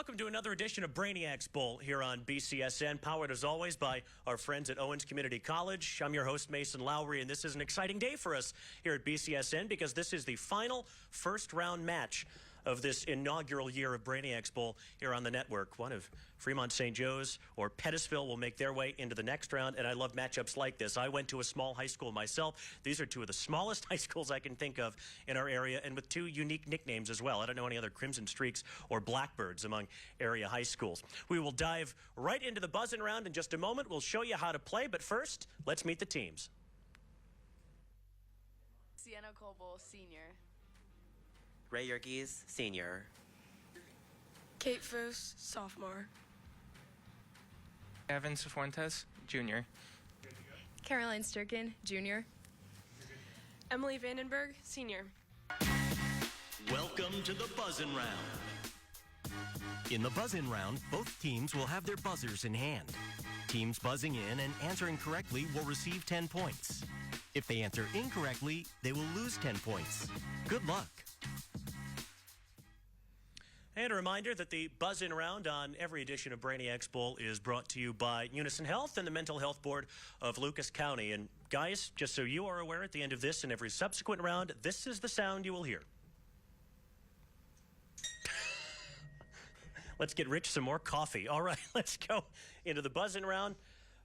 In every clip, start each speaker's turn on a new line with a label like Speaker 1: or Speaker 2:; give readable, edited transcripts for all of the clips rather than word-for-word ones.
Speaker 1: Welcome to another edition of Brainiacs Bowl here on BCSN, powered as always by our friends at Owens Community College. I'm your host, Mason Lowry, and this is an exciting day for us here at BCSN because this is the final first-round match of this inaugural year of Brainiacs Bowl here on the network. One of Fremont St. Joe's or Pettisville will make their way into the next round, and I love matchups like this. I went to a small high school myself. These are two of the smallest high schools I can think of in our area, and with two unique nicknames as well. I don't know any other Crimson Streaks or Blackbirds among area high schools. We will dive right into the buzzing round in just a moment. We'll show you how to play, but first, let's meet the teams.
Speaker 2: Sienna Coble, senior.
Speaker 3: Ray Yergis, senior.
Speaker 4: Kate Foos, sophomore.
Speaker 5: Evan Cifuentes, junior.
Speaker 6: Caroline Sturkin, junior.
Speaker 4: Emily Vandenberg, senior.
Speaker 1: Welcome to the buzzing round.
Speaker 7: In the buzz-in round, both teams will have their buzzers in hand. Teams buzzing in and answering correctly will receive 10 points. If they answer incorrectly, they will lose 10 points. Good luck.
Speaker 1: And a reminder that the buzz-in round on every edition of Brainiacs Bowl is brought to you by Unison Health and the Mental Health Board of Lucas County. And guys, just so you are aware, at the end of this and every subsequent round, this is the sound you will hear. Let's get Rich some more coffee. All right, let's go into the buzz-in round.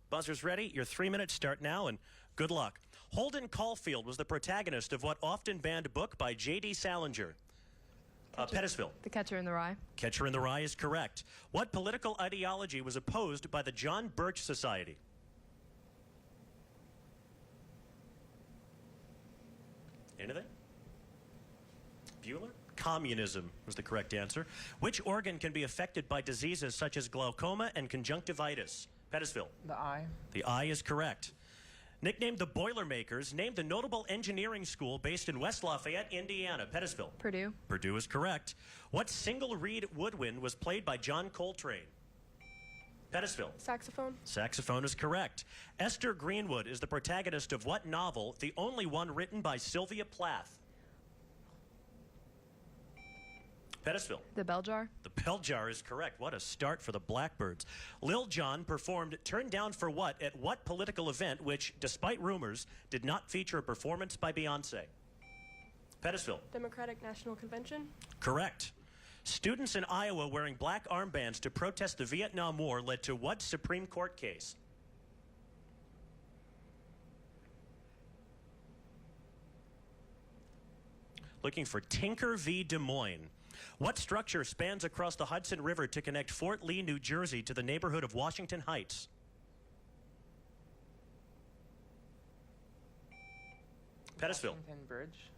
Speaker 1: Buzzers ready? Your 3 minutes start now, and good luck. Holden Caulfield was the protagonist of what often banned book by J.D. Salinger? Pettisville.
Speaker 6: The Catcher in the Rye.
Speaker 1: Catcher in the Rye is correct. What political ideology was opposed by the John Birch Society? Anything? Bueller? Communism was the correct answer. Which organ can be affected by diseases such as glaucoma and conjunctivitis? Pettisville.
Speaker 5: The eye.
Speaker 1: The eye is correct. Nicknamed the Boilermakers, named the notable engineering school based in West Lafayette, Indiana. Pettisville.
Speaker 6: Purdue.
Speaker 1: Purdue is correct. What single reed woodwind was played by John Coltrane? Pettisville.
Speaker 4: Saxophone.
Speaker 1: Saxophone is correct. Esther Greenwood is the protagonist of what novel, the only one written by Sylvia Plath? Pettisville.
Speaker 6: The Bell Jar.
Speaker 1: The Bell Jar is correct. What a start for the Blackbirds. Lil Jon performed Turned Down for What at what political event which, despite rumors, did not feature a performance by Beyonce? Pettisville.
Speaker 4: Democratic National Convention.
Speaker 1: Correct. Students in Iowa wearing black armbands to protest the Vietnam War led to what Supreme Court case? Looking for Tinker v. Des Moines. What structure spans across the Hudson River to connect Fort Lee, New Jersey to the neighborhood of Washington Heights? Pettisville.
Speaker 5: Washington Bridge.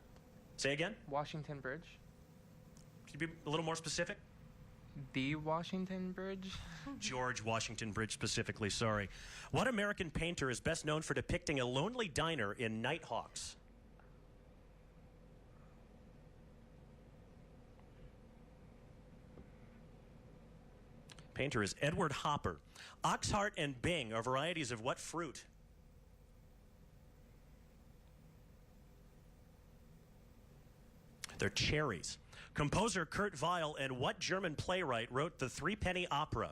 Speaker 1: Say again?
Speaker 5: Washington Bridge.
Speaker 1: Could you be a little more specific?
Speaker 5: The Washington Bridge.
Speaker 1: George Washington Bridge specifically, sorry. What American painter is best known for depicting a lonely diner in Nighthawks? Painter is Edward Hopper. Oxheart and Bing are varieties of what fruit? They're cherries. Composer Kurt Weill and what German playwright wrote the Threepenny Opera?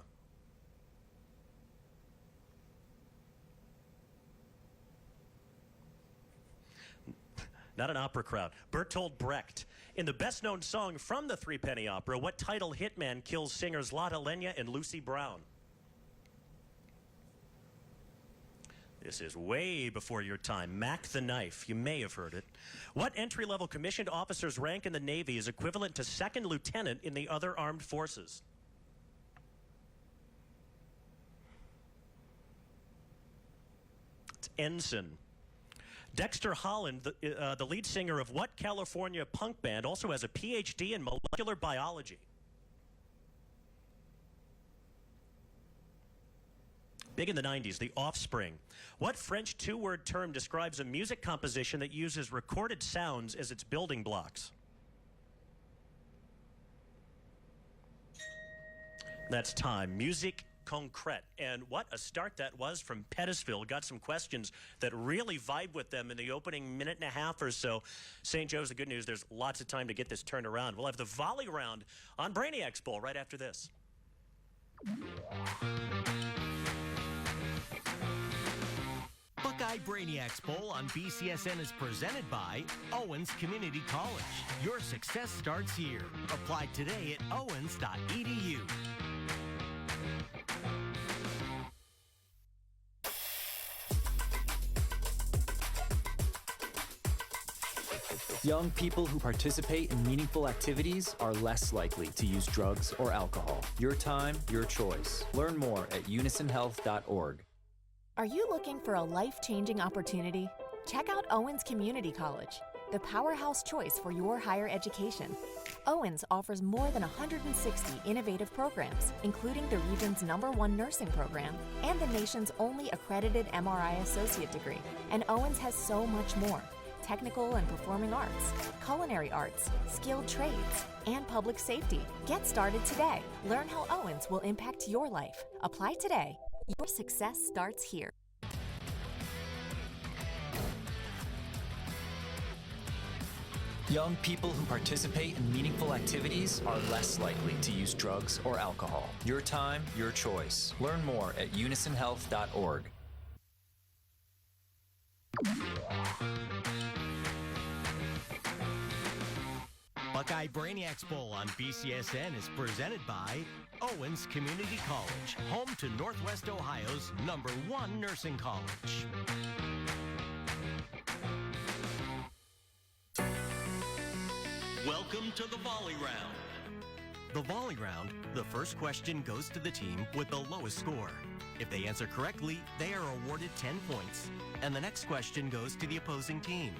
Speaker 1: Not an opera crowd. Bertolt Brecht. In the best-known song from the Threepenny Opera, what title hitman kills singers Lotta Lenya and Lucy Brown? This is way before your time. Mac the Knife. You may have heard it. What entry-level commissioned officer's rank in the Navy is equivalent to second lieutenant in the other armed forces? It's ensign. Dexter Holland, the lead singer of what California punk band, also has a PhD in molecular biology? Big in the 90s, The Offspring. What French two-word term describes a music composition that uses recorded sounds as its building blocks? That's time. Musique concrete. And what a start that was from Pettisville. Got some questions that really vibe with them in the opening minute and a half or so. St. Joe's, the good news, there's lots of time to get this turned around. We'll have the volley round on Brainiacs Bowl right after this.
Speaker 7: Buckeye Brainiacs Bowl on BCSN is presented by Owens Community College. Your success starts here. Apply today at owens.edu.
Speaker 8: Young people who participate in meaningful activities are less likely to use drugs or alcohol. Your time, your choice. Learn more at unisonhealth.org.
Speaker 9: Are you looking for a life-changing opportunity? Check out Owens Community College, the powerhouse choice for your higher education. Owens offers more than 160 innovative programs, including the region's #1 nursing program and the nation's only accredited MRI associate degree. And Owens has so much more: technical and performing arts, culinary arts, skilled trades, and public safety. Get started today. Learn how Owens will impact your life. Apply today. Your success starts here.
Speaker 8: Young people who participate in meaningful activities are less likely to use drugs or alcohol. Your time, your choice. Learn more at unisonhealth.org.
Speaker 7: Buckeye Brainiacs Bowl on BCSN is presented by Owens Community College, home to Northwest Ohio's #1 nursing college. Welcome to the volley round. The volley round, the first question goes to the team with the lowest score. If they answer correctly, they are awarded 10 points, and the next question goes to the opposing team.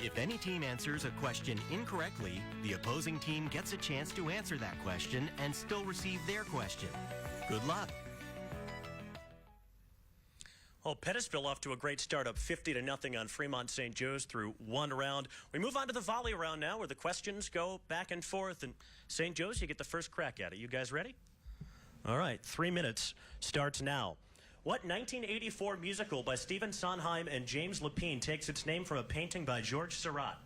Speaker 7: If any team answers a question incorrectly, the opposing team gets a chance to answer that question and still receive their question. Good luck.
Speaker 1: Well, Pettisville off to a great start, up 50-0 on Fremont St. Joe's through one round. We move on to the volley round now, where the questions go back and forth. And St. Joe's, you get the first crack at it. You guys ready? All right, 3 minutes starts now. What 1984 musical by Stephen Sondheim and James Lapine takes its name from a painting by George Seurat?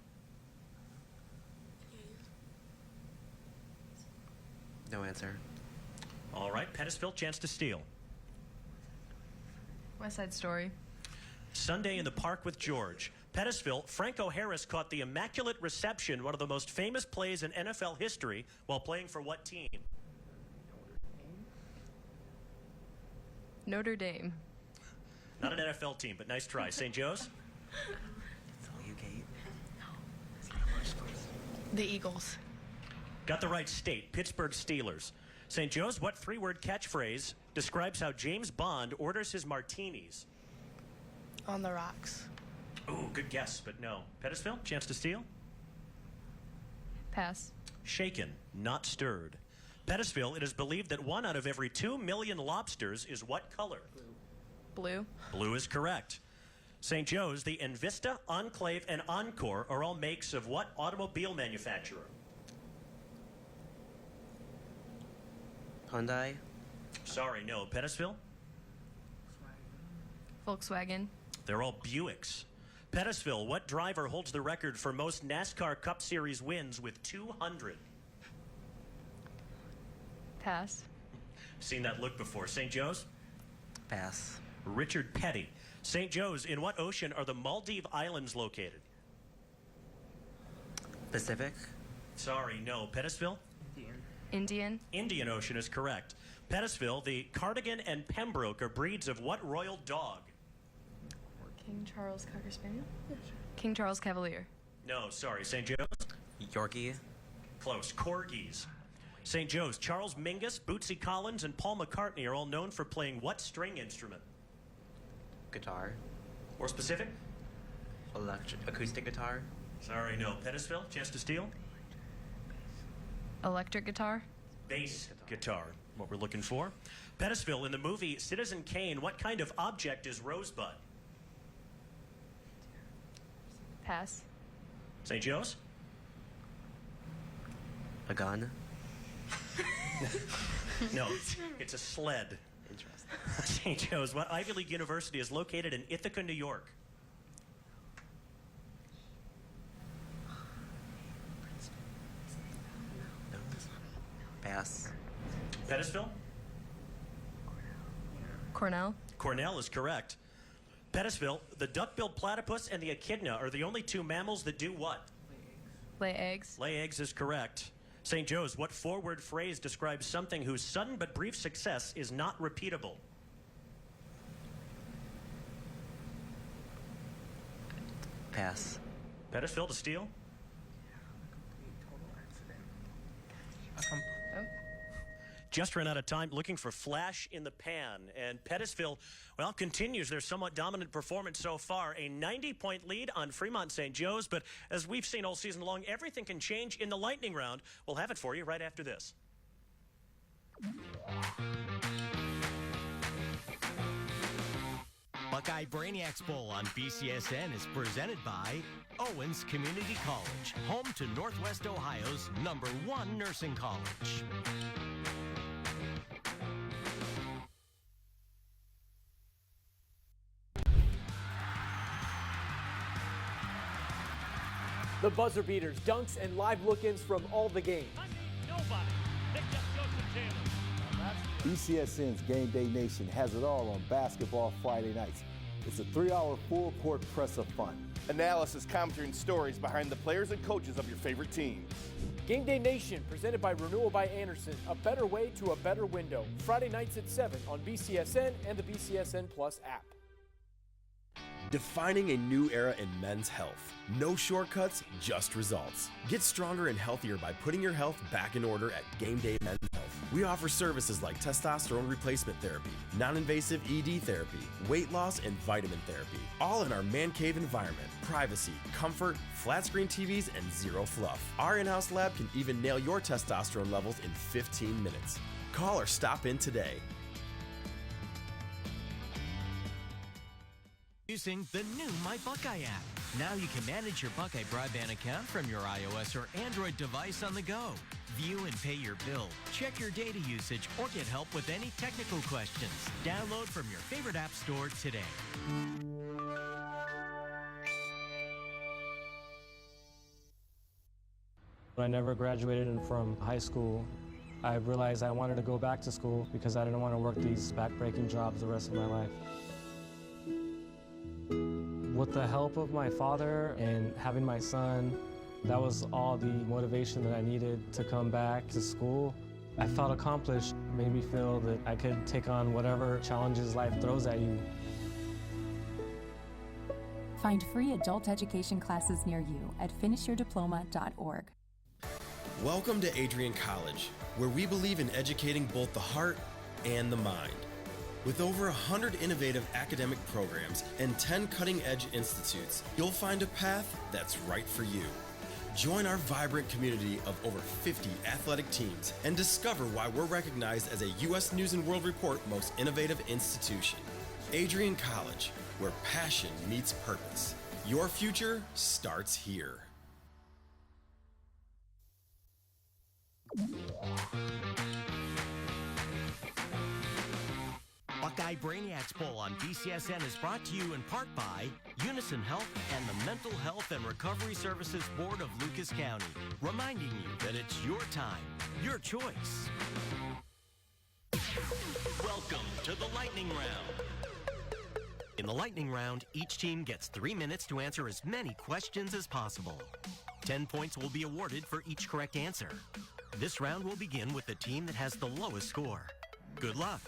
Speaker 3: No answer.
Speaker 1: All right, Pettisville, chance to steal.
Speaker 6: West Side Story.
Speaker 1: Sunday in the Park with George. Pettisville, Franco Harris caught the Immaculate Reception, one of the most famous plays in NFL history, while playing for what team?
Speaker 6: Notre Dame.
Speaker 1: Not an NFL team, but nice try. St. Joe's?
Speaker 3: It's all you, Kate.
Speaker 4: The Eagles.
Speaker 1: Got the right state, Pittsburgh Steelers. St. Joe's, what three-word catchphrase describes how James Bond orders his martinis?
Speaker 4: On the rocks.
Speaker 1: Ooh, good guess, but no. Pettisville, chance to steal?
Speaker 6: Pass.
Speaker 1: Shaken, not stirred. Pettisville, it is believed that 1 out of every 2 million lobsters is what color?
Speaker 6: Blue.
Speaker 1: Blue is correct. St. Joe's, the Envista, Enclave, and Encore are all makes of what automobile manufacturer?
Speaker 3: Hyundai.
Speaker 1: Sorry, no. Pettisville?
Speaker 6: Volkswagen.
Speaker 1: They're all Buicks. Pettisville, what driver holds the record for most NASCAR Cup Series wins with 200?
Speaker 6: Pass.
Speaker 1: Seen that look before. St. Joe's?
Speaker 3: Pass.
Speaker 1: Richard Petty. St. Joe's, in what ocean are the Maldive Islands located?
Speaker 3: Pacific.
Speaker 1: Sorry, no. Pettisville?
Speaker 6: Indian.
Speaker 1: Indian Ocean is correct. Pettisville, the Cardigan and Pembroke are breeds of what royal dog?
Speaker 6: King Charles Cocker Spaniel. King Charles Cavalier.
Speaker 1: No, sorry. St. Joe's?
Speaker 3: Yorkie.
Speaker 1: Close. Corgis. St. Joe's, Charles Mingus, Bootsy Collins, and Paul McCartney are all known for playing what string instrument?
Speaker 3: Guitar.
Speaker 1: More specific?
Speaker 3: Acoustic guitar.
Speaker 1: Sorry, no. Pettisville, chance to steal?
Speaker 6: Electric guitar.
Speaker 1: Bass guitar, what we're looking for. Pettisville, in the movie Citizen Kane, what kind of object is Rosebud?
Speaker 6: Pass.
Speaker 1: St. Joe's?
Speaker 3: A gun.
Speaker 1: No, it's a sled.
Speaker 3: Interesting.
Speaker 1: St. Joe's, what Ivy League university is located in Ithaca, New York?
Speaker 3: Pass.
Speaker 1: Pettisville?
Speaker 6: Cornell.
Speaker 1: Cornell is correct. Pettisville, the duck-billed platypus and the echidna are the only two mammals that do what?
Speaker 6: Lay eggs.
Speaker 1: Lay eggs is correct. St. Joe's, what four-word phrase describes something whose sudden but brief success is not repeatable?
Speaker 3: Pass.
Speaker 1: Pettisville to steal? Just ran out of time looking for flash in the pan. And Pettisville, well, continues their somewhat dominant performance so far. A 90-point lead on Fremont St. Joe's. But as we've seen all season long, everything can change in the lightning round. We'll have it for you right after this.
Speaker 7: Buckeye Brainiacs Bowl on BCSN is presented by Owens Community College, home to Northwest Ohio's #1 nursing college.
Speaker 10: The buzzer beaters, dunks, and live look-ins from all the games.
Speaker 11: BCSN's Game Day Nation has it all on basketball Friday nights. It's a 3-hour full-court press of fun.
Speaker 12: Analysis, commentary, and stories behind the players and coaches of your favorite teams.
Speaker 10: Game Day Nation, presented by Renewal by Anderson, a better way to a better window. Friday nights at 7 on BCSN and the BCSN Plus app.
Speaker 13: Defining a new era in men's health. No shortcuts, just results. Get stronger and healthier by putting your health back in order at Game Day Men's Health. We offer services like testosterone replacement therapy, non-invasive ED therapy, weight loss, and vitamin therapy. All in our man cave environment. Privacy, comfort, flat screen TVs, and zero fluff. Our in-house lab can even nail your testosterone levels in 15 minutes. Call or stop in today.
Speaker 7: Using the new My Buckeye app. Now you can manage your Buckeye broadband account from your iOS or Android device on the go. View and pay your bill, check your data usage, or get help with any technical questions. Download from your favorite app store today.
Speaker 14: When I never graduated from high school, I realized I wanted to go back to school because I didn't want to work these back-breaking jobs the rest of my life. With the help of my father and having my son, that was all the motivation that I needed to come back to school. I felt accomplished, made me feel that I could take on whatever challenges life throws at you.
Speaker 15: Find free adult education classes near you at finishyourdiploma.org.
Speaker 13: Welcome to Adrian College, where we believe in educating both the heart and the mind. With over 100 innovative academic programs and 10 cutting-edge institutes, you'll find a path that's right for you. Join our vibrant community of over 50 athletic teams and discover why we're recognized as a U.S. News & World Report Most Innovative Institution. Adrian College, where passion meets purpose. Your future starts here.
Speaker 7: Buckeye Brainiacs Bowl on BCSN is brought to you in part by Unison Health and the Mental Health and Recovery Services Board of Lucas County, reminding you that it's your time, your choice. Welcome to the Lightning Round. In the Lightning Round, each team gets 3 minutes to answer as many questions as possible. 10 points will be awarded for each correct answer. This round will begin with the team that has the lowest score. Good luck.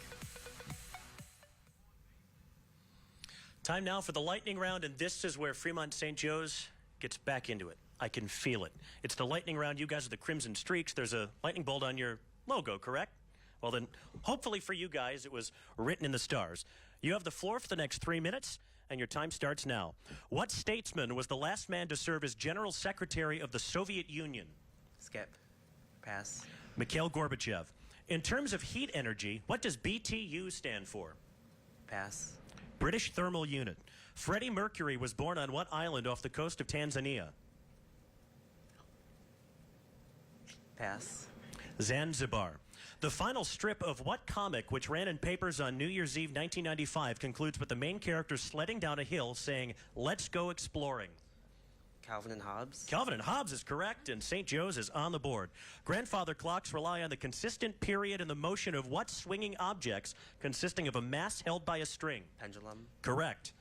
Speaker 1: Time now for the lightning round, and this is where Fremont St. Joe's gets back into it. I can feel it. It's the lightning round. You guys are the Crimson Streaks. There's a lightning bolt on your logo, correct? Well, then, hopefully for you guys, it was written in the stars. You have the floor for the next 3 minutes, and your time starts now. What statesman was the last man to serve as General Secretary of the Soviet Union?
Speaker 3: Skip. Pass.
Speaker 1: Mikhail Gorbachev. In terms of heat energy, what does BTU stand for?
Speaker 3: Pass.
Speaker 1: British Thermal Unit. Freddie Mercury was born on what island off the coast of Tanzania?
Speaker 3: Pass.
Speaker 1: Zanzibar. The final strip of what comic, which ran in papers on New Year's Eve 1995, concludes with the main character sledding down a hill saying, "Let's go exploring"?
Speaker 3: Calvin and Hobbes.
Speaker 1: Calvin and Hobbes is correct, and St. Joe's is on the board. Grandfather clocks rely on the consistent period and the motion of what swinging objects consisting of a mass held by a string?
Speaker 3: Pendulum.
Speaker 1: Correct.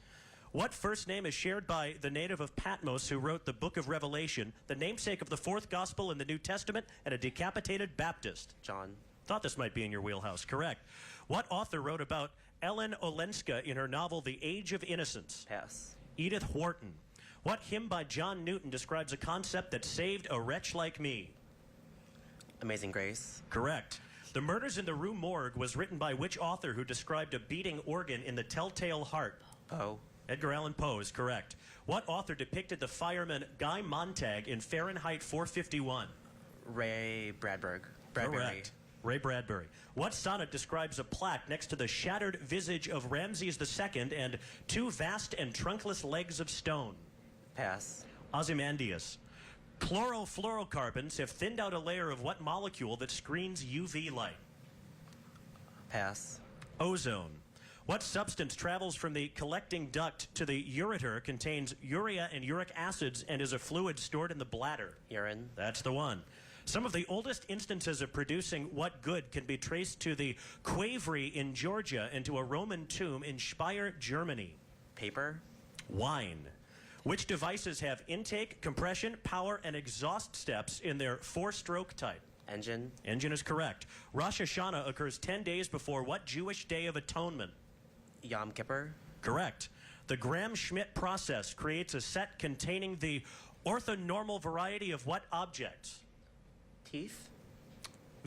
Speaker 1: What first name is shared by the native of Patmos who wrote the book of Revelation, the namesake of the fourth gospel in the New Testament, and a decapitated Baptist?
Speaker 3: John.
Speaker 1: Thought this might be in your wheelhouse. Correct. What author wrote about Ellen Olenska in her novel The Age of Innocence?
Speaker 3: Pass.
Speaker 1: Edith Wharton. What hymn by John Newton describes a concept that saved a wretch like me?
Speaker 3: Amazing Grace.
Speaker 1: Correct. The Murders in the Rue Morgue was written by which author who described a beating organ in The Telltale Heart?
Speaker 3: Poe.
Speaker 1: Edgar Allan Poe is correct. What author depicted the fireman Guy Montag in Fahrenheit 451?
Speaker 3: Ray Bradbury.
Speaker 1: Correct. Ray Bradbury. What sonnet describes a plaque next to the shattered visage of Ramses II and two vast and trunkless legs of stone?
Speaker 3: Pass.
Speaker 1: Ozymandias. Chlorofluorocarbons have thinned out a layer of what molecule that screens UV light?
Speaker 3: Pass.
Speaker 1: Ozone. What substance travels from the collecting duct to the ureter, contains urea and uric acids, and is a fluid stored in the bladder?
Speaker 3: Urine.
Speaker 1: That's the one. Some of the oldest instances of producing what good can be traced to the Quavery in Georgia and to a Roman tomb in Speyer, Germany?
Speaker 3: Paper.
Speaker 1: Wine. Which devices have intake, compression, power, and exhaust steps in their four-stroke type?
Speaker 3: Engine.
Speaker 1: Engine is correct. Rosh Hashanah occurs 10 days before what Jewish Day of Atonement?
Speaker 3: Yom Kippur.
Speaker 1: Correct. The Gram-Schmidt process creates a set containing the orthonormal variety of what objects?
Speaker 3: Teeth.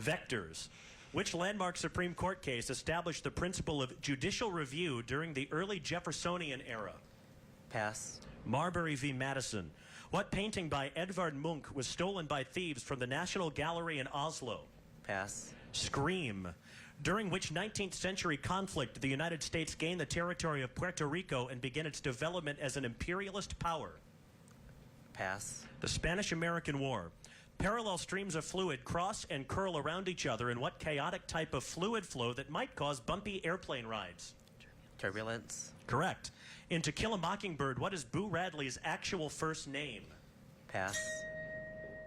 Speaker 1: Vectors. Which landmark Supreme Court case established the principle of judicial review during the early Jeffersonian era?
Speaker 3: Pass.
Speaker 1: Marbury v. Madison. What painting by Edvard Munch was stolen by thieves from the National Gallery in Oslo?
Speaker 3: Pass.
Speaker 1: Scream. During which 19th century conflict did the United States gain the territory of Puerto Rico and begin its development as an imperialist power?
Speaker 3: Pass.
Speaker 1: The Spanish-American War. Parallel streams of fluid cross and curl around each other in what chaotic type of fluid flow that might cause bumpy airplane rides?
Speaker 3: Turbulence.
Speaker 1: Correct. In To Kill a Mockingbird, what is Boo Radley's actual first name?
Speaker 3: Pass.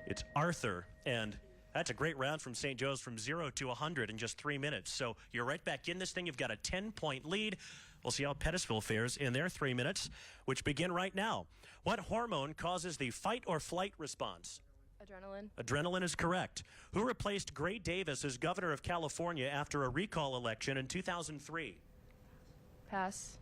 Speaker 1: It's Arthur, and that's a great round from St. Joe's from 0 to 100 in just 3 minutes. So you're right back in this thing. You've got a 10-point lead. We'll see how Pettisville fares in their 3 minutes, which begin right now. What hormone causes the fight or flight response?
Speaker 6: Adrenaline.
Speaker 1: Adrenaline is correct. Who replaced Gray Davis as governor of California after a recall election in 2003?
Speaker 6: Pass.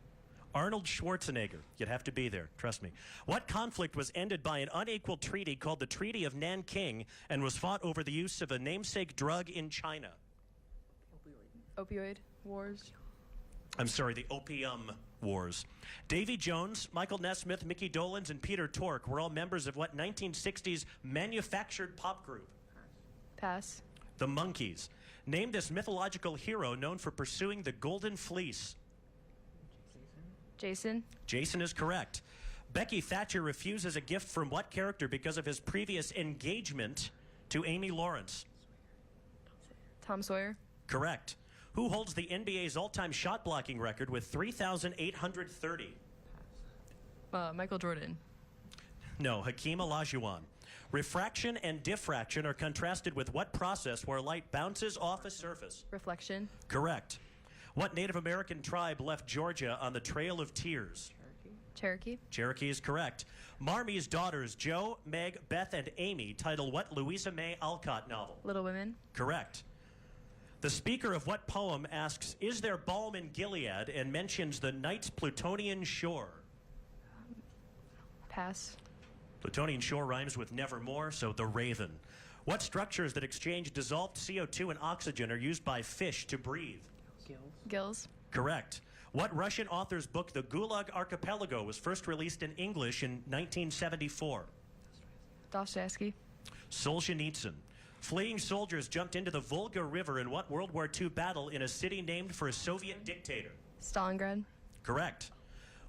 Speaker 1: Arnold Schwarzenegger. You'd have to be there, trust me. What conflict was ended by an unequal treaty called the Treaty of Nanking and was fought over the use of a namesake drug in China?
Speaker 6: Opioid wars.
Speaker 1: I'm sorry, the Opium Wars. Davy Jones, Michael Nesmith, Mickey Dolenz, and Peter Tork were all members of what 1960s manufactured pop group?
Speaker 6: Pass.
Speaker 1: The Monkees. Name this mythological hero known for pursuing the Golden Fleece.
Speaker 6: Jason.
Speaker 1: Jason is correct. Becky Thatcher refuses a gift from what character because of his previous engagement to Amy Lawrence?
Speaker 6: Tom Sawyer.
Speaker 1: Correct. Who holds the NBA's all-time shot blocking record with 3,830?
Speaker 6: Michael Jordan.
Speaker 1: No, Hakeem Olajuwon. Refraction and diffraction are contrasted with what process where light bounces off a surface?
Speaker 6: Reflection.
Speaker 1: Correct. What Native American tribe left Georgia on the Trail of Tears?
Speaker 6: Cherokee.
Speaker 1: Cherokee is correct. Marmie's daughters, Jo, Meg, Beth, and Amy, title what Louisa May Alcott novel?
Speaker 6: Little Women.
Speaker 1: Correct. The speaker of what poem asks, is there balm in Gilead, and mentions the night's Plutonian shore?
Speaker 6: Pass.
Speaker 1: Plutonian shore rhymes with nevermore, so the Raven. What structures that exchange dissolved CO2 and oxygen are used by fish to breathe?
Speaker 6: Gills.
Speaker 1: Correct. What Russian author's book, The Gulag Archipelago, was first released in English in 1974?
Speaker 6: Dostoevsky.
Speaker 1: Solzhenitsyn. Fleeing soldiers jumped into the Volga River in what World War II battle in a city named for a Soviet dictator?
Speaker 6: Stalingrad.
Speaker 1: Correct.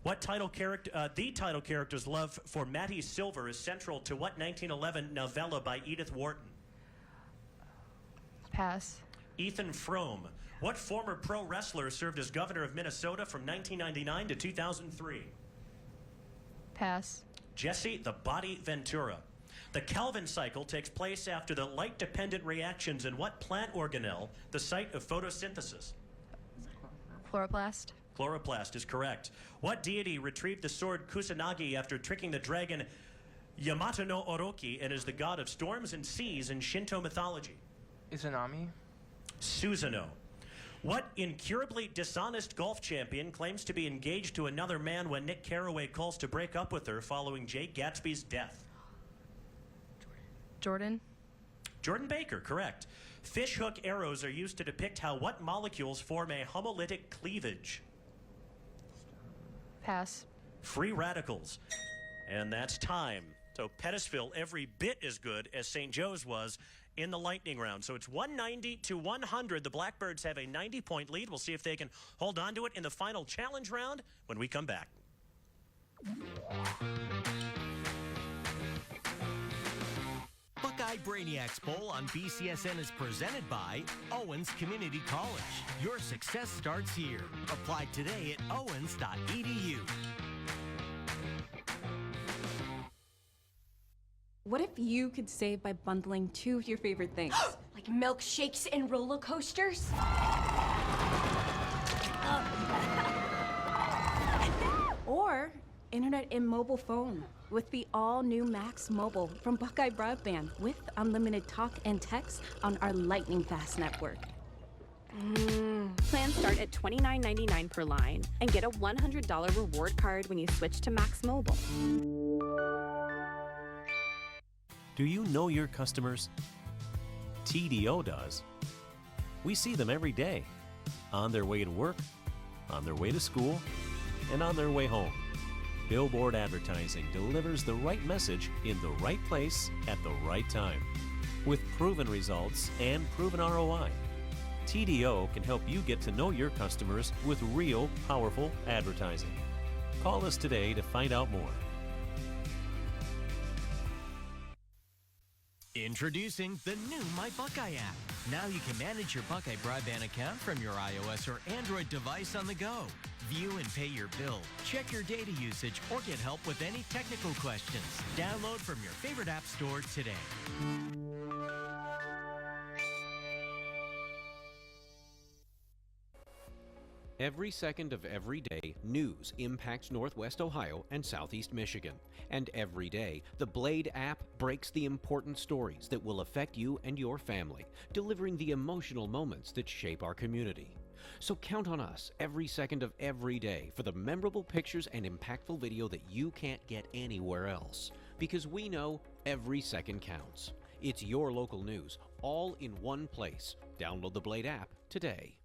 Speaker 1: What title character? The title character's love for Matty Silver is central to what 1911 novella by Edith Wharton?
Speaker 6: Pass.
Speaker 1: Ethan Frome. What former pro wrestler served as governor of Minnesota from 1999 to 2003?
Speaker 6: Pass.
Speaker 1: Jesse the Body Ventura. The Calvin cycle takes place after the light-dependent reactions in what plant organelle, the site of photosynthesis?
Speaker 6: Chloroplast.
Speaker 1: Chloroplast is correct. What deity retrieved the sword Kusanagi after tricking the dragon Yamato no Orochi and is the god of storms and seas in Shinto mythology?
Speaker 5: Izanami.
Speaker 1: Susanoo. What incurably dishonest golf champion claims to be engaged to another man when Nick Carraway calls to break up with her following Jay Gatsby's death?
Speaker 6: Jordan.
Speaker 1: Jordan Baker, correct. Fish hook arrows are used to depict how what molecules form a homolytic cleavage?
Speaker 6: Pass.
Speaker 1: Free radicals. And that's time. So Pettisville every bit as good as St. Joe's was in the lightning round. So it's 190 to 100. The Blackbirds have a 90-point lead. We'll see if they can hold on to it in the final challenge round when we come back.
Speaker 7: Buckeye Brainiacs Bowl on BCSN is presented by Owens Community College. Your success starts here. Apply today at owens.edu.
Speaker 16: What if you could save by bundling two of your favorite things?
Speaker 17: Like milkshakes and roller coasters?
Speaker 16: Or internet and mobile phone with the all-new Max Mobile from Buckeye Broadband with unlimited talk and text on our lightning-fast network.
Speaker 18: Plans start at $29.99 per line and get a $100 reward card when you switch to Max Mobile.
Speaker 19: Do you know your customers? TDO does. We see them every day, on their way to work, on their way to school, and on their way home. Billboard advertising delivers the right message in the right place at the right time. With proven results and proven ROI, TDO can help you get to know your customers with real, powerful advertising. Call us today to find out more.
Speaker 7: Introducing the new My Buckeye app. Now you can manage your Buckeye broadband account from your iOS or Android device on the go. View and pay your bill, check your data usage, or get help with any technical questions. Download from your favorite app store today.
Speaker 20: Every second of every day, news impacts Northwest Ohio and Southeast Michigan. And every day, the Blade app breaks the important stories that will affect you and your family, delivering the emotional moments that shape our community. So count on us every second of every day for the memorable pictures and impactful video that you can't get anywhere else. Because we know every second counts. It's your local news, all in one place. Download the Blade app today.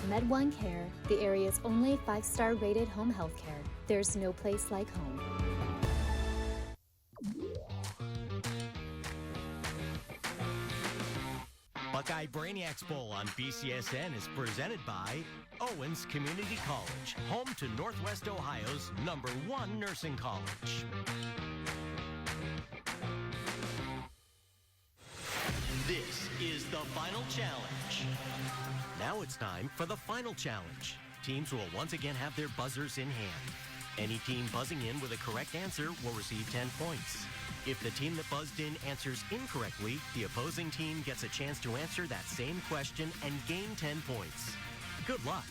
Speaker 21: Med1 Care, the area's only 5-star rated home health care. There's no place like home.
Speaker 7: Buckeye Brainiacs Bowl on BCSN is presented by Owens Community College, home to Northwest Ohio's #1 nursing college. This is the final challenge. Now it's time for the final challenge. Teams will once again have their buzzers in hand. Any team buzzing in with a correct answer will receive 10 points. If the team that buzzed in answers incorrectly, the opposing team gets a chance to answer that same question and gain 10 points. Good luck.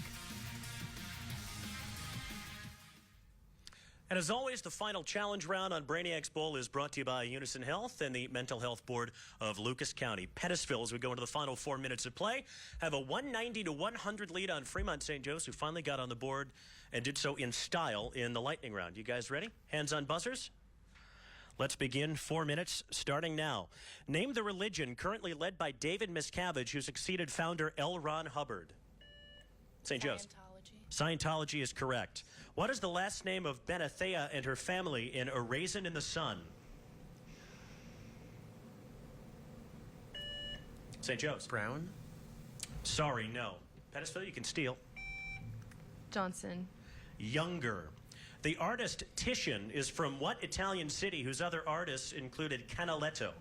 Speaker 1: And as always, the final challenge round on Brainiacs Bowl is brought to you by Unison Health and the Mental Health Board of Lucas County. Pettisville, as we go into the final 4 minutes of play, have a 190 to 100 lead on Fremont St. Joe's, who finally got on the board and did so in style in the lightning round. You guys ready? Hands on buzzers? Let's begin. 4 minutes starting now. Name the religion currently led by David Miscavige, who succeeded founder L. Ron Hubbard. St. Joe's. Scientology is correct. What is the last name of Benethea and her family in A Raisin in the Sun? St. Joe's.
Speaker 3: Brown.
Speaker 1: Sorry, no. Pettisville, you can steal.
Speaker 6: Johnson.
Speaker 1: Younger. The artist Titian is from what Italian city whose other artists included Canaletto?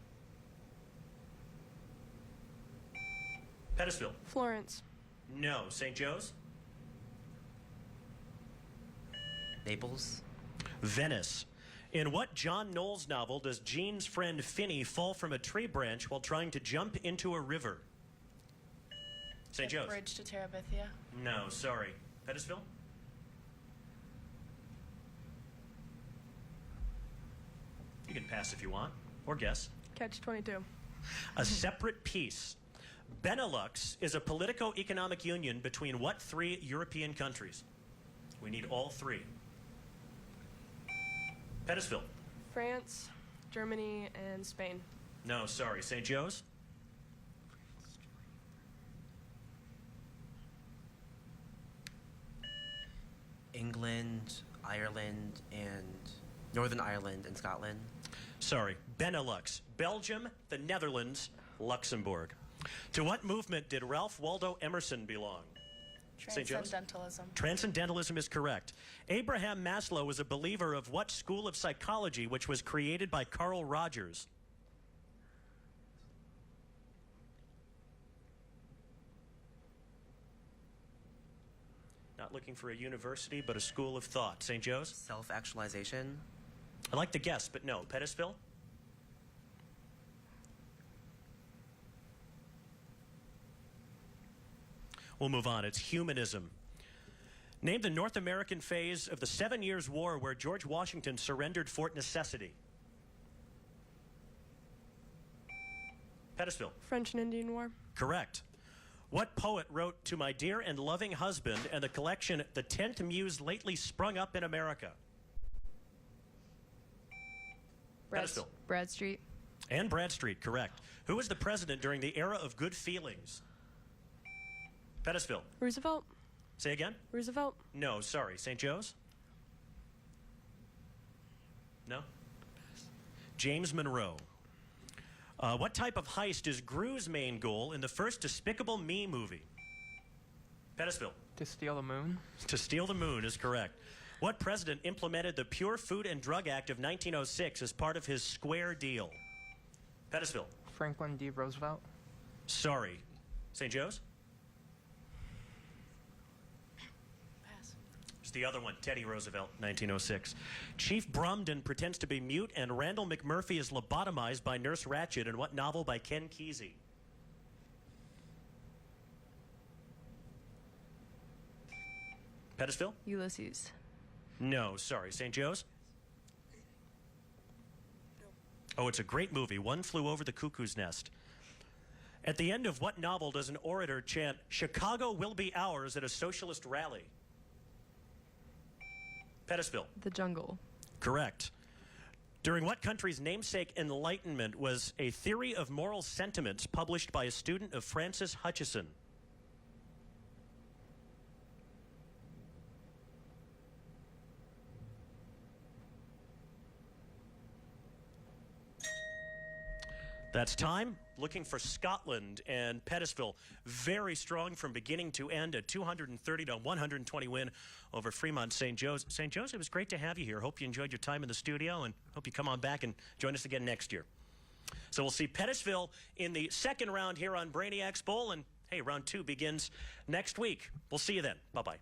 Speaker 1: Pettisville.
Speaker 2: Florence.
Speaker 1: No. St. Joe's?
Speaker 3: Naples.
Speaker 1: Venice. In what John Knowles novel does Jean's friend Finney fall from a tree branch while trying to jump into a river? St. Joe's.
Speaker 4: Bridge to Terabithia.
Speaker 1: No, sorry. Pettisville? You can pass if you want, or guess.
Speaker 2: Catch-22.
Speaker 1: A separate piece. Benelux is a politico-economic union between what three European countries? We need all three. Pettisville.
Speaker 2: France, Germany, and Spain.
Speaker 1: No, sorry. St. Joe's?
Speaker 3: England, Ireland, and Northern Ireland and Scotland.
Speaker 1: Sorry. Benelux. Belgium, the Netherlands, Luxembourg. To what movement did Ralph Waldo Emerson belong? St. Joe's?
Speaker 4: Transcendentalism.
Speaker 1: Transcendentalism is correct. Abraham Maslow was a believer of what school of psychology which was created by Carl Rogers? Not looking for a university, but a school of thought. St. Joe's?
Speaker 3: Self-actualization.
Speaker 1: I like the guess, but no. Pettisville? We'll move on. It's humanism. Name the North American phase of the 7 Years' War where George Washington surrendered Fort Necessity. Pettisville.
Speaker 2: French and Indian War.
Speaker 1: Correct. What poet wrote To My Dear and Loving Husband and the collection The 10th Muse Lately Sprung Up in America? Pettisville.
Speaker 6: Bradstreet.
Speaker 1: And Bradstreet, correct. Who was the president during the era of good feelings? Pettisville.
Speaker 2: Roosevelt.
Speaker 1: Say again?
Speaker 2: Roosevelt.
Speaker 1: No, sorry. St. Joe's? No? James Monroe. What type of heist is Gru's main goal in the first Despicable Me movie? Pettisville.
Speaker 5: To steal the moon.
Speaker 1: To steal the moon is correct. What president implemented the Pure Food and Drug Act of 1906 as part of his Square Deal? Pettisville.
Speaker 5: Franklin D. Roosevelt.
Speaker 1: Sorry. St. Joe's? It's the other one, Teddy Roosevelt, 1906. Chief Bromden pretends to be mute, and Randall McMurphy is lobotomized by Nurse Ratched in what novel by Ken Kesey? Pettisville?
Speaker 6: Ulysses.
Speaker 1: No, sorry. St. Joe's? Oh, it's a great movie. One Flew Over the Cuckoo's Nest. At the end of what novel does an orator chant, "Chicago will be ours" at a socialist rally? Pettisville.
Speaker 6: The Jungle.
Speaker 1: Correct. During what country's namesake Enlightenment was a theory of moral sentiments published by a student of Francis Hutcheson? That's time. Looking for Scotland and Pettisville. Very strong from beginning to end. A 230-120 win over Fremont St. Joe's. St. Joe's, it was great to have you here. Hope you enjoyed your time in the studio and hope you come on back and join us again next year. So we'll see Pettisville in the second round here on Brainiacs Bowl. And hey, round 2 begins next week. We'll see you then. Bye-bye.